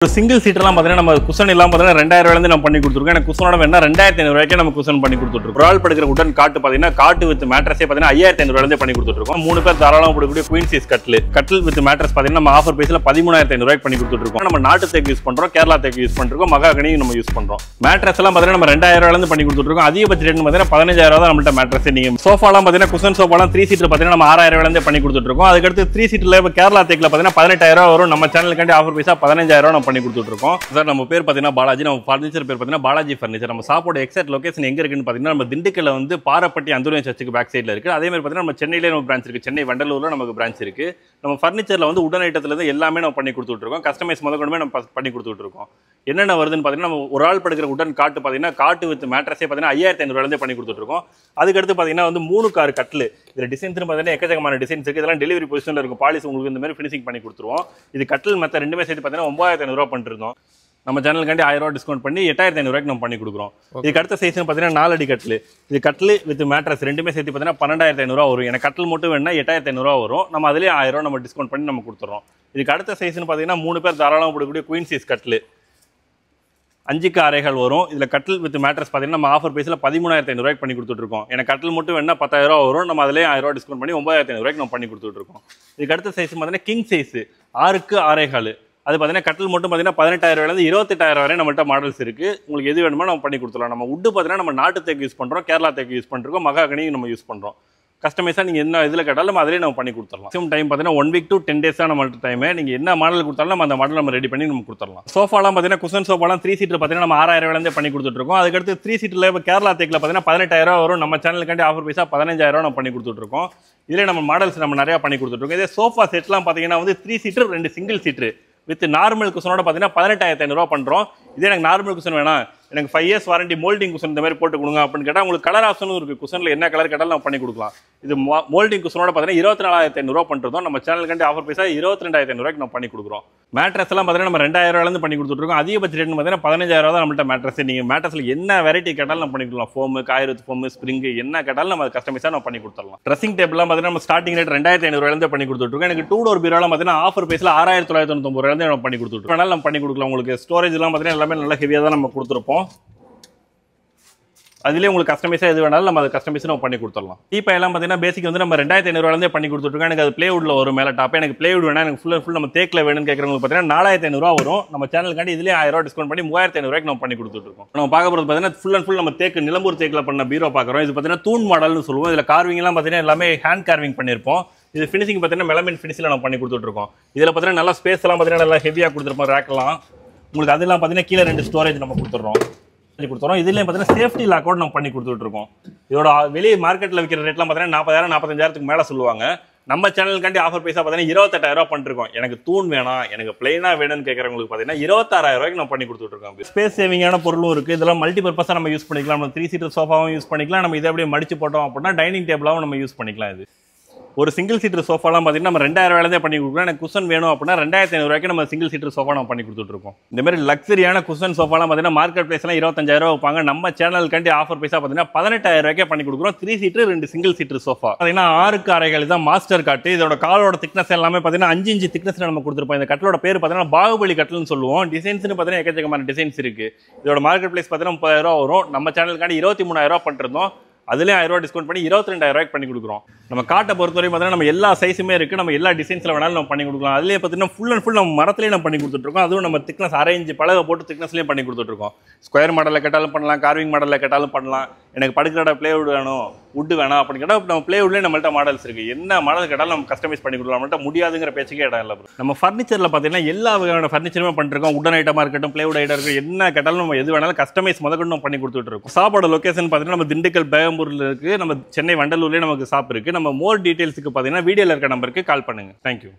ஒரு சிங்கிள் சீட்டெல்லாம் பார்த்தீங்கன்னா நம்ம குஷன் எல்லாம் பார்த்தீங்கன்னா 2000 ரூபாயிலேருந்து நம்ம பண்ணி கொடுத்துருக்கோம். எனக்கு குஷனோட வேணா 2500 ரூபாய்க்கு நம்ம குஷன் பண்ணி கொடுத்துருக்கோம். ஒரு ஆள் படுக்கிற உடன் காட்டு பார்த்தீங்கன்னா காட்டு வித் மேட்ரஸே பார்த்தீங்கன்னா 5500 ரூபாயிலேருந்து பண்ணி கொடுத்துருக்கோம். 3 பேர் தாராளமாக போடக்கூடிய குயின் சைஸ் கட்டில் வித் மேட்ரஸ் பார்த்தீங்கன்னா நம்ம ஆஃபர் பிரைஸ்ல 13500 ரூபாய்க்கு பண்ணி கொடுத்துருக்கோம். நம்ம நாட்டு தேக்கு யூஸ் பண்றோம், கேரளா தேக்கு யூஸ் பண்றோம், மகாகனியும் நம்ம யூஸ் பண்றோம். மேட்ரஸ் எல்லாம் பார்த்தீங்கன்னா நம்ம 2000 ரூபாயிலேருந்து பண்ணி கொடுத்துருக்கோம். அதிகபட்ச ரேட் பார்த்தீங்கன்னா 15000 ரூபா தான் நம்மள்ட்ட மேட்ரஸ். நீங்க சோஃபாலாம் பார்த்தீங்கன்னா குஷன் சோஃபாலாம் 3 சீட்டர் பார்த்தீங்கன்னா நம்ம 6000 ரூபாயிலேருந்து பண்ணி கொடுத்துருக்கோம். அதுக்கடுத்து 3 சீட்டர்ல கேரளா தேக்கில் பார்த்தீங்கன்னா 18000 ரூபா வரும். நம்ம சேனலுக்காண்டி ஆஃபர் பிரைஸா 15000 ரூபா நம்ம பண்ணி கொடுத்துருக்கோம். சார் நம்ம பேர் பார்த்தீங்கன்னா பாலாஜி, நம்ம ஃபர்னிச்சர் பேர் பார்த்தீங்கன்னா பாலாஜி ஃபர்னிச்சர். நம்ம ஷாப்போட எக்ஸாக்ட் லொகேஷன் எங்க இருக்குன்னு பார்த்தீங்கன்னா நம்ம திண்டுக்கல்ல வந்து பாரப்பட்டி அந்தோனியா சர்ச்சுக்கு பேக் சைடில் இருக்கு. அதே மாதிரி பார்த்தீங்கன்னா நம்ம சென்னையிலே நம்ம பிரான்ச் இருக்கு, சென்னை வண்டலூர்ல நமக்கு பிரான்ச் இருக்கு. நம்ம ஃபர்னிச்சர்ல வந்து உடன் ஐட்டத்துல இருந்து எல்லாமே நம்ம பண்ணி கொடுத்துட்டு இருக்கோம். கஸ்டமைஸ் முதற்கொண்டுமே நம்ம பண்ணி கொடுத்துட்டு இருக்கோம். என்னென்ன வருதுன்னு பார்த்தீங்கன்னா நம்ம ஒரு ஆள் படுக்கிற உடன் காட்டு பார்த்தீங்கன்னா காட்டு வித் மேட்ரஸே பார்த்தீங்கன்னா 5500 ரூபாயிலேருந்து பண்ணி கொடுத்துட்டு இருக்கோம். அதுக்கடுத்து பார்த்தீங்கன்னா வந்து 3 கார் கட்டில் இதில் டிசைன்ஸ் பார்த்தீங்கன்னா எக்கச்சக்கமான டிசைன்ஸ் இருக்கு. இதெல்லாம் டெலிவரி பொசிஷனில் இருக்கும். பாலிஸ் உங்களுக்கு இந்த மாதிரி ஃபினிஷிங் பண்ணி கொடுத்துருவோம். இது கட்டில் மற்ற ரெண்டுமே சேர்த்து பார்த்தீங்கன்னா 9500 ரூபா பண்ணிருந்தோம். நம்ம சேனலுக்காண்டி 1000 ரூபா டிஸ்கவுண்ட் பண்ணி 8500 ரூபாய்க்கு நம்ம பண்ணி கொடுக்குறோம். இதுக்கு அடுத்த சைஸ் பார்த்தீங்கன்னா 4 அடி கட்டில். இது கட்டில் வித் மேட்ரஸ் ரெண்டுமே சேர்த்து பார்த்தீங்கன்னா 12500 ரூபா வரும். எனக்கு கட்டில் மட்டும் வேணும்னா 8500 ரூபா வரும். நம்ம அதிலே 1000 ரூபா நம்ம டிஸ்கவுண்ட் பண்ணி நம்ம கொடுத்துறோம். இதுக்கு அடுத்த சைஸ்னு பார்த்தீங்கன்னா 3 பேர் தாராளமாக போடக்கூடிய குயின் சைஸ் கட்டில் 5க்கு 6 வரும். இதில் கட்டில் வித் மேட்ரஸ் பார்த்தீங்கன்னா நம்ம ஆஃபர் பிரைஸில் 13500 ரூபாய்க்கு பண்ணி கொடுத்துட்ருக்கோம். எனக்கு கட்டில் மட்டும் வேணா 10000 ரூபா வரும். நம்ம அதிலே 1000 ரூபா டிஸ்கவுண்ட் பண்ணி 9500 ரூபாய்க்கு நம்ம பண்ணி கொடுத்துட்ருக்கோம். இதுக்கு அடுத்த சைஸ் பார்த்தீங்கன்னா கிங் சைஸ் 6க்கு 6. அது பார்த்தீங்கன்னா கட்டில் மட்டும் பார்த்தீங்கன்னா 18000 ரூபாயிலேருந்து 28000 வரை நம்மள்ட்ட மாடல்ஸ் இருக்கு. உங்களுக்கு எது வேணுமோ நம்ம பண்ணி கொடுத்துடலாம். நம்ம உட்டு பார்த்தீங்கன்னா நம்ம நாட்டு தேக்கு யூஸ் பண்ணுறோம், கேரளா தேக்கு யூஸ் பண்ணுறோம், மகாகனியும் நம்ம யூஸ் பண்ணுறோம். கஸ்டமைஸாக நீங்கள் என்ன இதில் கேட்டாலும் நம்ம அதிலே நம்ம பண்ணி கொடுத்துடலாம். மேக்ஸிமம் டைம் பார்த்தீங்கன்னா 1 வீக் to 10 days தான் நம்மள்ட்ட டைம். நீங்கள் என்ன மாடல் கொடுத்தாலும் நம்ம அந்த மாடல் நம்ம ரெடி பண்ணி நம்ம கொடுத்துடலாம். சோஃபாலாம் பார்த்தீங்கன்னா குஷன் சோஃபாலாம் 3 சீட்டர் பார்த்தீங்கன்னா நம்ம 6000 ரூபாயிலேருந்து பண்ணி கொடுத்துட்ருக்கோம். அதுக்கடுத்து 3 சீட்டரில் இப்போ கேரளா தேக்கில் பார்த்தீங்கன்னா 18000 ரூபா வரும். நம்ம சேனலுக்காண்டி ஆஃபர் பைசா 15000 ரூபா நம்ம பண்ணி கொடுத்துட்ருக்கோம். இதிலே நம்ம மாடல்ஸ் நம்ம நிறையா பண்ணி கொடுத்துட்ருக்கோம். இதே சோஃபா செட்லாம் பார்த்தீங்கன்னா வந்து 3 seater 2 single seater with normal குஷனோட பார்த்தீங்கன்னா 18500 ரூபா பண்ணுறோம். இதே எனக்கு நார்மல் குஷன் வேணாம், எனக்கு 5 years வாரண்டி மோல்டிங் குஷன் இந்த மாதிரி போட்டு கொடுங்க அப்படின்னு கேட்டால் உங்களுக்கு கலர் ஆப்ஷனும் இருக்குது. குஷனில் என்ன கலர் கேட்டாலும் நம்ம பண்ணி கொடுக்கலாம். இது மோல்டிங் குஷனோட பார்த்தீங்கன்னா 24500 ரூபா பண்ணுறோம். நம்ம சேனலுக்காண்டி ஆஃபர் பைசா 22500 ரூபாய்க்கு நம்ம பண்ணி கொடுக்குறோம். மேட்ரஸ் எல்லாம் பார்த்தீங்கன்னா நம்ம 2000 ரூபாயிலேருந்து பண்ணி கொடுத்துருக்கோம். அதிகபட்ச ரேட் பார்த்தீங்கன்னா 15000 ரூபா தான் நம்மள்ட்ட மேட்ரஸ். நீங்கள் மேட்ரஸில் என்ன வெரைட்டி கேட்டாலும் நம்ம பண்ணி கொடுக்கலாம். ஃபோமு, காயிரத்து ஃபோமு, ஸ்ப்ரிங் என்ன கேட்டாலும் நம்ம கஸ்டமைஸாக நம்ம பண்ணி கொடுத்துடலாம். ட்ரெஸ்ஸிங் டேபிள்லாம் பார்த்தீங்கன்னா நம்ம ஸ்டார்டிங் ரேட் 2500 ரூபாயிலேருந்து பண்ணி கொடுத்துருக்கோம். எனக்கு 2 டோர் பீரோலாம் பார்த்தீங்கன்னா ஆஃபர் பிரைஸில் 6999 ரூபாயிலேருந்து நம்ம பண்ணி கொடுத்துருக்கோம். அதனால நம்ம பண்ணி கொடுக்கலாம். உங்களுக்கு ஸ்டோரேஜ்லாம் பார்த்தீங்கன்னா எல்லாமே நல்லா ஹெவியாக தான் நம்ம கொடுத்துருப்போம். அதிலே உங்களுக்கு கஸ்டமைஸாக எது வேணாலும் நம்ம அதை கஸ்டமைஸ் நம்ம பண்ணி கொடுத்துடலாம். டீப்பா எல்லாம் பார்த்தீங்கன்னா பேசிக் வந்து நம்ம 2500 ரூபாயிலேருந்தே பண்ணி கொடுத்துருக்கோம். எனக்கு அது பிளேவுட்ல ஒரு மேலே டாப். எனக்கு பிளேவுட் வேணா, எனக்கு ஃபுல் நம்ம தேக்கில் வேணும்னு கேட்குறவங்களுக்கு பார்த்தீங்கன்னா 4500 ரூபா வரும். நம்ம சேனலுக்காண்டி இதிலே 1000 ரூபா டிஸ்கவுண்ட் பண்ணி 3500 ரூபாய்க்கு நம்ம பண்ணி கொடுத்துருக்கோம். நம்ம பார்க்க போகிறது பார்த்தீங்கன்னா ஃபுல் நம்ம தேக்கு நிலம்பூர் தேக்கில் பண்ண பீரோ பார்க்குறோம். இது பார்த்தீங்கன்னா தூண் மாடல்னு சொல்லுவோம். இதில் கார்விங்லாம் பார்த்தீங்கன்னா எல்லாமே ஹேண்ட் கார்விங் பண்ணியிருப்போம். இது ஃபினிஷிங் பார்த்தீங்கன்னா மெலமின் ஃபினிஷில் நம்ம பண்ணி கொடுத்துட்ருக்கோம். இதில் பார்த்தீங்கன்னா நல்லா ஸ்பேஸ் எல்லாம் பார்த்தீங்கன்னா நல்லா ஹெவியாக கொடுத்துருப்போம். ரேக்கெல்லாம் உங்களுக்கு அதெல்லாம் பார்த்தீங்கன்னா கீழே 2 ஸ்டோரேஜ் நம்ம கொடுத்துட்றோம். இதுலேயும் பார்த்தீங்கன்னா சேஃப்டி லாக்கோட நம்ம பண்ணி கொடுத்துட்ருக்கோம். இதோட வெளியே மார்க்கெட்டில் விற்கிற ரேட்லாம் பார்த்தீங்கன்னா 40000 45000க்கு மேலே சொல்லுவாங்க. நம்ம சேனலுக்காண்டி ஆஃபர் பைசா பார்த்தீங்கன்னா 28000 ரூபா பண்ணிருக்கோம். எனக்கு தூண் வேணாம், எனக்கு பிளைனா வேணும்னு கேட்குறவங்களுக்கு பார்த்தீங்கன்னா 26000 ரூபாய்க்கு நம்ம பண்ணி கொடுத்துட்ருக்கோம். ஸ்பேஸ் சேவிங்கான பொருளும் இருக்குது. இதெல்லாம் மல்டி பர்பஸாக நம்ம யூஸ் பண்ணிக்கலாம். நம்ம 3 சீட்டர் சோஃபாவும் யூஸ் பண்ணிக்கலாம். நம்ம இதை அப்படியே மடிச்சு போட்டோம் அப்படின்னா டைனிங் டேபிளாகவும் நம்ம யூஸ் பண்ணிக்கலாம். இது ஒரு சிங்கிள் சீட்டர் சோஃபாலாம் பார்த்தீங்கன்னா நம்ம 2000 ரூபாயிலேருந்தே பண்ணி கொடுக்குறோம். எனக்கு குஷன் வேணும் அப்படின்னா 2500 ரூபாய்க்கு நம்ம சிங்கிள் சீட்டர் சோஃபா நம்ம பண்ணி கொடுத்துட்ருக்கோம். இந்த மாதிரி லக்ஸரியான குஷன் சோஃபாலாம் பார்த்தீங்கன்னா மார்க்கெட் பிரைஸ்லாம் 25000 ரூபா வைப்பாங்க. நம்ம சேனலுக்காண்டி ஆஃபர் பைசா பார்த்தீங்கன்னா 18000 ரூபாய்க்கே பண்ணி கொடுக்குறோம். 3 சீட்டர் 2 சிங்கிள் சீட்டர் சோஃபா பார்த்தீங்கன்னா 6க்கு 6 தான் மாஸ்டர் காட்டு. இதோட காலோட திக்னஸ் எல்லாமே பார்த்தீங்கன்னா 5 இன்ச் திக்னஸ் நம்ம கொடுத்துருப்போம். இந்த கட்டலோட பேர் பார்த்தீங்கன்னா பாகுபலி கட்டல்னு சொல்லுவோம். டிசைன்ஸ்னு பார்த்தீங்கன்னா எக்கச்சக்கமான டிசைன்ஸ் இருக்கு. இதோட மார்க்கெட் பிரைஸ் பார்த்தீங்கன்னா 30000 ரூபா வரும். நம்ம சேனலுக்காண்டி 23000 ரூபா பண்ணிருந்தோம். அதுலேயே 1000 ரூபா டிஸ்கவுண்ட் பண்ணி 22000 ரூபாய்க்கு பண்ணி கொடுக்குறோம். நம்ம காட்டை பொறுத்தவரைக்கும் பார்த்தீங்கன்னா நம்ம எல்லா சைஸுமே இருக்குது. நம்ம எல்லா டிசைன்ஸில் வேணாலும் நம்ம பண்ணி கொடுக்கலாம். அதுலேயே பார்த்தீங்கன்னா ஃபுல் நம்ம மரத்துலேயே நம்ம பண்ணி கொடுத்துட்ருக்கோம். அதுவும் நம்ம திக்னஸ் 1/2 இன்ச் பலகை போட்டு திக்னஸ்லேயும் பண்ணி கொடுத்துட்ருக்கோம். ஸ்கொயர் மாடலில் கேட்டாலும் பண்ணலாம், கார்விங் மாடலில் கேட்டாலும் பண்ணலாம். எனக்கு படுக்கிற பிளேவுட் வேணும், உட்டு வேணாம் அப்படின்னு கேட்டால் நம்ம பிளேவுட்லேயே நம்மள்ட்ட மாடல்ஸ் இருக்குது. என்ன மாடல் கேட்டாலும் நம்ம கஸ்டமைஸ் பண்ணி கொடுக்கலாம். நம்மள்ட்ட முடியாதுங்கிற பேச்சுக்கே இடம் இல்லை. நம்ம ஃபர்னிச்சரில் பார்த்தீங்கன்னா எல்லா வகையான ஃபர்னிச்சருமே பண்ணிருக்கோம். உடன் ஐட்டமாக இருக்கட்டும், பிளேவுட் ஐட்டம் இருக்குது. என்ன கேட்டாலும் நம்ம எது வேணாலும் கஸ்டமைஸ் முதற்கொண்டு நம்ம பண்ணி கொடுத்துட்ருக்கோம். ஷாப்போட லொகேஷன் பார்த்தீங்கன்னா நம்ம திண்டுக்கல் பேகம்பூரில் இருக்குது. நம்ம சென்னை வண்டலூர்லேயே நமக்கு ஷாப் இருக்குது. நம்ம மோர் டீட்டெயில்ஸுக்கு பார்த்தீங்கன்னா வீடியோவில் இருக்க நம்பருக்கு கால் பண்ணுங்கள். தேங்க்யூ.